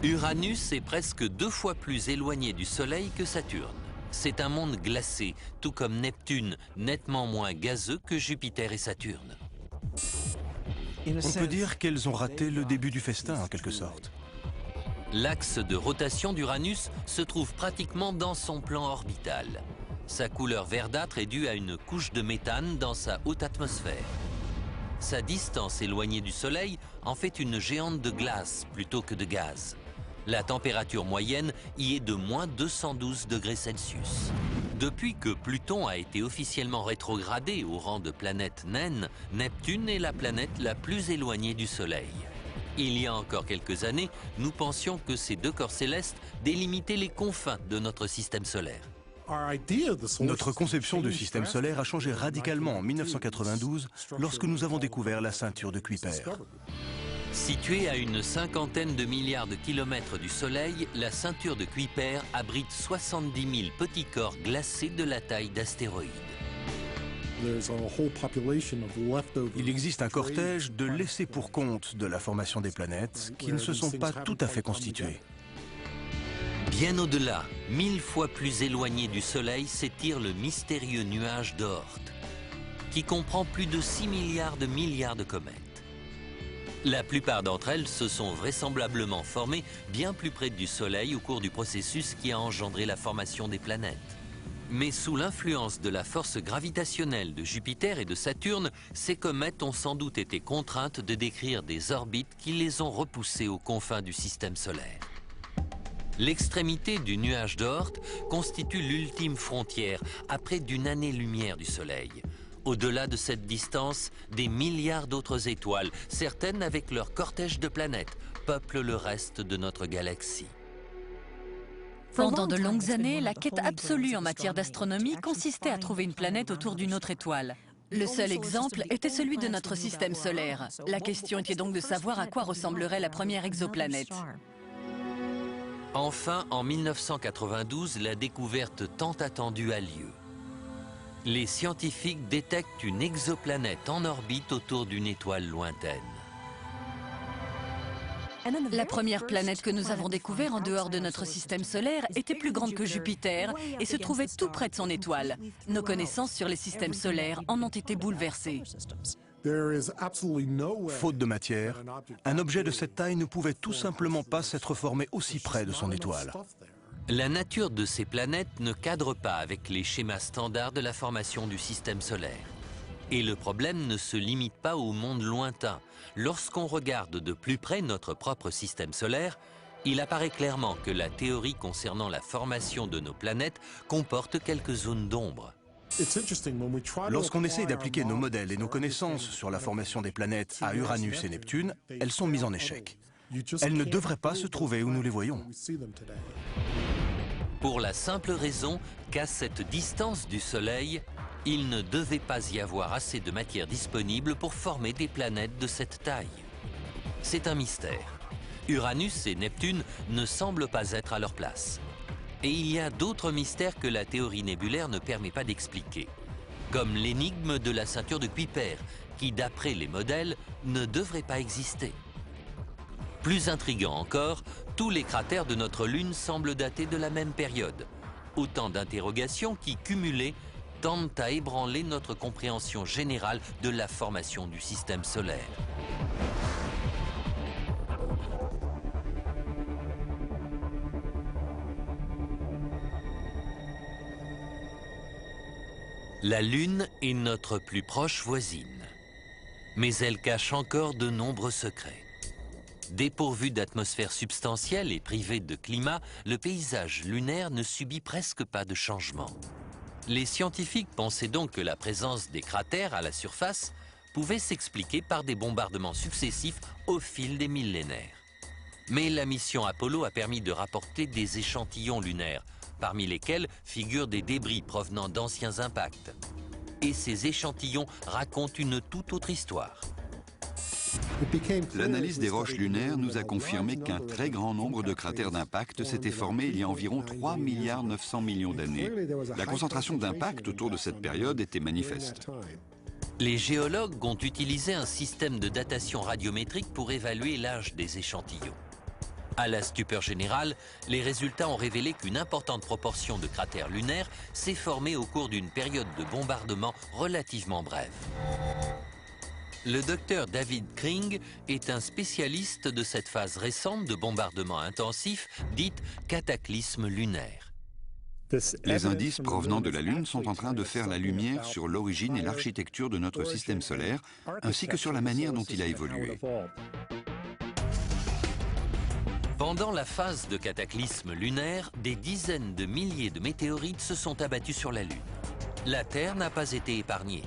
Uranus est presque 2 fois plus éloigné du Soleil que Saturne. C'est un monde glacé, tout comme Neptune, nettement moins gazeux que Jupiter et Saturne. On peut dire qu'elles ont raté le début du festin, en quelque sorte. L'axe de rotation d'Uranus se trouve pratiquement dans son plan orbital. Sa couleur verdâtre est due à une couche de méthane dans sa haute atmosphère. Sa distance éloignée du Soleil en fait une géante de glace plutôt que de gaz. La température moyenne y est de moins 212 degrés Celsius. Depuis que Pluton a été officiellement rétrogradé au rang de planète naine, Neptune est la planète la plus éloignée du Soleil. Il y a encore quelques années, nous pensions que ces deux corps célestes délimitaient les confins de notre système solaire. Notre conception du système solaire a changé radicalement en 1992 lorsque nous avons découvert la ceinture de Kuiper. Située à une cinquantaine de milliards de kilomètres du Soleil, la ceinture de Kuiper abrite 70 000 petits corps glacés de la taille d'astéroïdes. Il existe un cortège de laissés pour compte de la formation des planètes qui ne se sont pas tout à fait constitués. Bien au-delà, 1000 fois plus éloigné du Soleil, s'étire le mystérieux nuage d'Oort, qui comprend plus de 6 milliards de comètes. La plupart d'entre elles se sont vraisemblablement formées bien plus près du Soleil au cours du processus qui a engendré la formation des planètes. Mais sous l'influence de la force gravitationnelle de Jupiter et de Saturne, ces comètes ont sans doute été contraintes de décrire des orbites qui les ont repoussées aux confins du système solaire. L'extrémité du nuage d'Oort constitue l'ultime frontière à près d'une année-lumière du Soleil. Au-delà de cette distance, des milliards d'autres étoiles, certaines avec leur cortège de planètes, peuplent le reste de notre galaxie. Pendant de longues années, la quête absolue en matière d'astronomie consistait à trouver une planète autour d'une autre étoile. Le seul exemple était celui de notre système solaire. La question était donc de savoir à quoi ressemblerait la première exoplanète. Enfin, en 1992, la découverte tant attendue a lieu. Les scientifiques détectent une exoplanète en orbite autour d'une étoile lointaine. La première planète que nous avons découverte en dehors de notre système solaire était plus grande que Jupiter et se trouvait tout près de son étoile. Nos connaissances sur les systèmes solaires en ont été bouleversées. Faute de matière, un objet de cette taille ne pouvait tout simplement pas s'être formé aussi près de son étoile. La nature de ces planètes ne cadre pas avec les schémas standards de la formation du système solaire. Et le problème ne se limite pas au monde lointain. Lorsqu'on regarde de plus près notre propre système solaire, il apparaît clairement que la théorie concernant la formation de nos planètes comporte quelques zones d'ombre. Lorsqu'on essaye d'appliquer nos modèles et nos connaissances sur la formation des planètes à Uranus et Neptune, elles sont mises en échec. Elles ne devraient pas se trouver où nous les voyons. Pour la simple raison qu'à cette distance du Soleil, il ne devait pas y avoir assez de matière disponible pour former des planètes de cette taille. C'est un mystère. Uranus et Neptune ne semblent pas être à leur place. Et il y a d'autres mystères que la théorie nébulaire ne permet pas d'expliquer, comme l'énigme de la ceinture de Kuiper, qui, d'après les modèles, ne devrait pas exister. Plus intriguant encore, tous les cratères de notre Lune semblent dater de la même période. Autant d'interrogations qui, cumulées, tendent à ébranler notre compréhension générale de la formation du système solaire. La Lune est notre plus proche voisine, mais elle cache encore de nombreux secrets. Dépourvu d'atmosphère substantielle et privé de climat, le paysage lunaire ne subit presque pas de changement. Les scientifiques pensaient donc que la présence des cratères à la surface pouvait s'expliquer par des bombardements successifs au fil des millénaires. Mais la mission Apollo a permis de rapporter des échantillons lunaires, parmi lesquels figurent des débris provenant d'anciens impacts. Et ces échantillons racontent une toute autre histoire. L'analyse des roches lunaires nous a confirmé qu'un très grand nombre de cratères d'impact s'étaient formés il y a environ 3,9 milliards d'années. La concentration d'impact autour de cette période était manifeste. Les géologues ont utilisé un système de datation radiométrique pour évaluer l'âge des échantillons. À la stupeur générale, les résultats ont révélé qu'une importante proportion de cratères lunaires s'est formée au cours d'une période de bombardement relativement brève. Le docteur David Kring est un spécialiste de cette phase récente de bombardement intensif, dite cataclysme lunaire. Les indices provenant de la Lune sont en train de faire la lumière sur l'origine et l'architecture de notre système solaire, ainsi que sur la manière dont il a évolué. Pendant la phase de cataclysme lunaire, des dizaines de milliers de météorites se sont abattus sur la Lune. La Terre n'a pas été épargnée.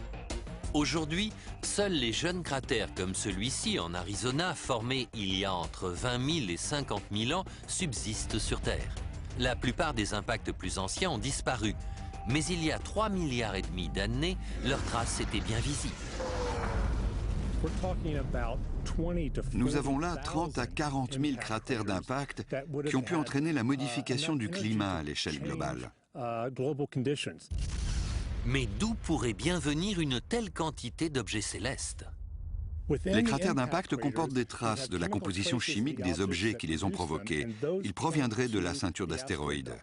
Aujourd'hui, seuls les jeunes cratères comme celui-ci en Arizona, formés il y a entre 20 000 et 50 000 ans, subsistent sur Terre. La plupart des impacts plus anciens ont disparu, mais il y a 3,5 milliards d'années, leurs traces étaient bien visibles. Nous avons là 30 à 40 000 cratères d'impact qui ont pu entraîner la modification du climat à l'échelle globale. Mais d'où pourrait bien venir une telle quantité d'objets célestes? Les cratères d'impact comportent des traces de la composition chimique des objets qui les ont provoqués. Ils proviendraient de la ceinture d'astéroïdes.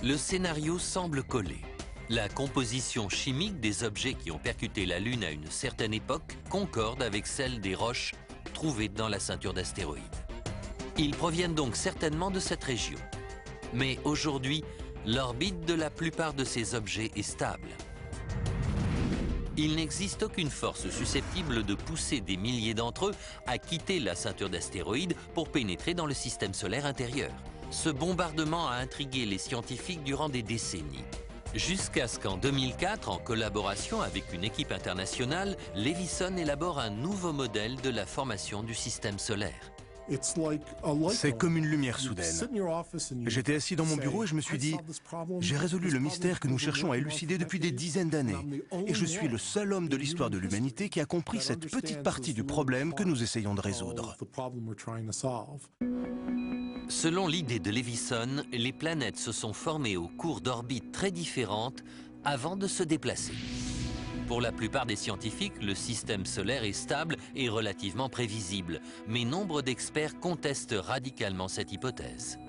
Le scénario semble coller. La composition chimique des objets qui ont percuté la Lune à une certaine époque concorde avec celle des roches trouvées dans la ceinture d'astéroïdes. Ils proviennent donc certainement de cette région. Mais aujourd'hui, l'orbite de la plupart de ces objets est stable. Il n'existe aucune force susceptible de pousser des milliers d'entre eux à quitter la ceinture d'astéroïdes pour pénétrer dans le système solaire intérieur. Ce bombardement a intrigué les scientifiques durant des décennies. Jusqu'à ce qu'en 2004, en collaboration avec une équipe internationale, Leveson élabore un nouveau modèle de la formation du système solaire. C'est comme une lumière soudaine. J'étais assis dans mon bureau et je me suis dit, j'ai résolu le mystère que nous cherchons à élucider depuis des dizaines d'années. Et je suis le seul homme de l'histoire de l'humanité qui a compris cette petite partie du problème que nous essayons de résoudre. Selon l'idée de Leveson, les planètes se sont formées au cours d'orbites très différentes avant de se déplacer. Pour la plupart des scientifiques, le système solaire est stable et relativement prévisible, mais nombre d'experts contestent radicalement cette hypothèse.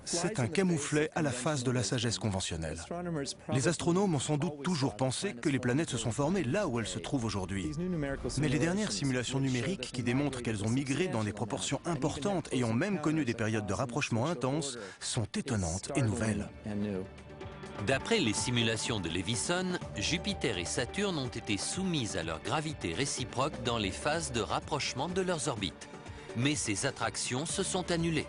C'est un camouflet à la face de la sagesse conventionnelle. Les astronomes ont sans doute toujours pensé que les planètes se sont formées là où elles se trouvent aujourd'hui. Mais les dernières simulations numériques qui démontrent qu'elles ont migré dans des proportions importantes et ont même connu des périodes de rapprochement intenses sont étonnantes et nouvelles. D'après les simulations de Leveson, Jupiter et Saturne ont été soumises à leur gravité réciproque dans les phases de rapprochement de leurs orbites. Mais ces attractions se sont annulées.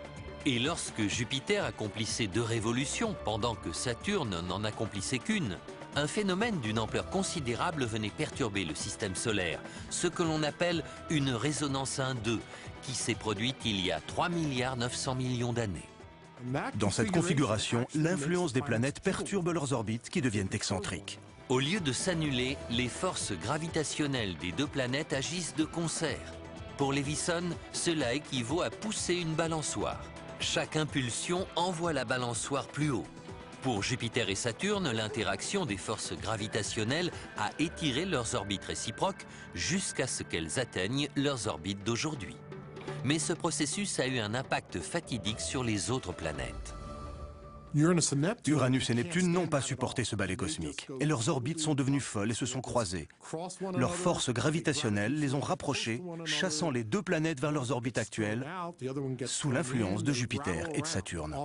Et lorsque Jupiter accomplissait 2 révolutions pendant que Saturne n'en accomplissait qu'une, un phénomène d'une ampleur considérable venait perturber le système solaire, ce que l'on appelle une résonance 1-2, qui s'est produite il y a 3,9 milliards d'années. Dans cette configuration, l'influence des planètes perturbe leurs orbites qui deviennent excentriques. Au lieu de s'annuler, les forces gravitationnelles des 2 planètes agissent de concert. Pour Leveson, cela équivaut à pousser une balançoire. Chaque impulsion envoie la balançoire plus haut. Pour Jupiter et Saturne, l'interaction des forces gravitationnelles a étiré leurs orbites réciproques jusqu'à ce qu'elles atteignent leurs orbites d'aujourd'hui. Mais ce processus a eu un impact fatidique sur les autres planètes. Uranus et Neptune n'ont pas supporté ce balai cosmique, et leurs orbites sont devenues folles et se sont croisées. Leurs forces gravitationnelles les ont rapprochées, chassant les 2 planètes vers leurs orbites actuelles, sous l'influence de Jupiter et de Saturne.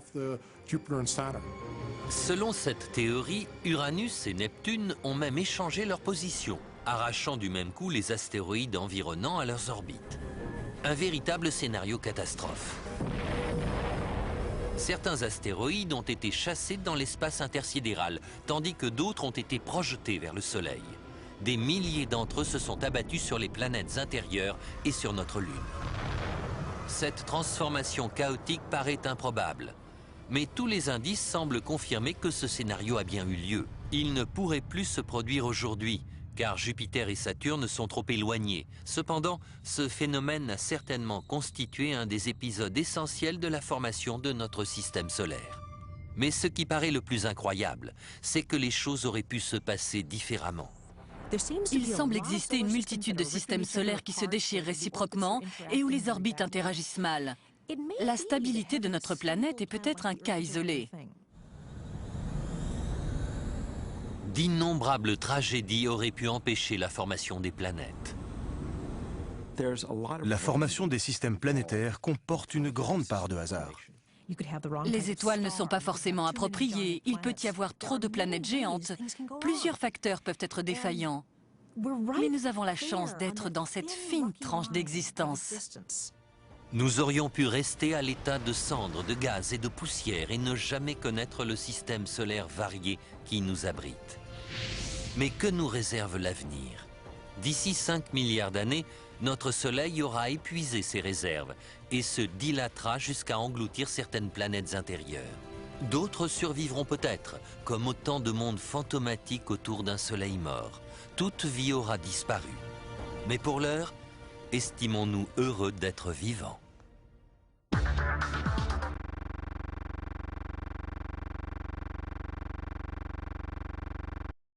Selon cette théorie, Uranus et Neptune ont même échangé leur position, arrachant du même coup les astéroïdes environnants à leurs orbites. Un véritable scénario catastrophe. Certains astéroïdes ont été chassés dans l'espace intersidéral, tandis que d'autres ont été projetés vers le Soleil. Des milliers d'entre eux se sont abattus sur les planètes intérieures et sur notre Lune. Cette transformation chaotique paraît improbable. Mais tous les indices semblent confirmer que ce scénario a bien eu lieu. Il ne pourrait plus se produire aujourd'hui, car Jupiter et Saturne sont trop éloignés. Cependant, ce phénomène a certainement constitué un des épisodes essentiels de la formation de notre système solaire. Mais ce qui paraît le plus incroyable, c'est que les choses auraient pu se passer différemment. Il semble exister une multitude de systèmes solaires qui se déchirent réciproquement et où les orbites interagissent mal. La stabilité de notre planète est peut-être un cas isolé. D'innombrables tragédies auraient pu empêcher la formation des planètes. La formation des systèmes planétaires comporte une grande part de hasard. Les étoiles ne sont pas forcément appropriées, il peut y avoir trop de planètes géantes, plusieurs facteurs peuvent être défaillants. Mais nous avons la chance d'être dans cette fine tranche d'existence. Nous aurions pu rester à l'état de cendres, de gaz et de poussière et ne jamais connaître le système solaire varié qui nous abrite. Mais que nous réserve l'avenir? D'ici 5 milliards d'années, notre Soleil aura épuisé ses réserves et se dilatera jusqu'à engloutir certaines planètes intérieures. D'autres survivront peut-être, comme autant de mondes fantomatiques autour d'un Soleil mort. Toute vie aura disparu. Mais pour l'heure, estimons-nous heureux d'être vivants.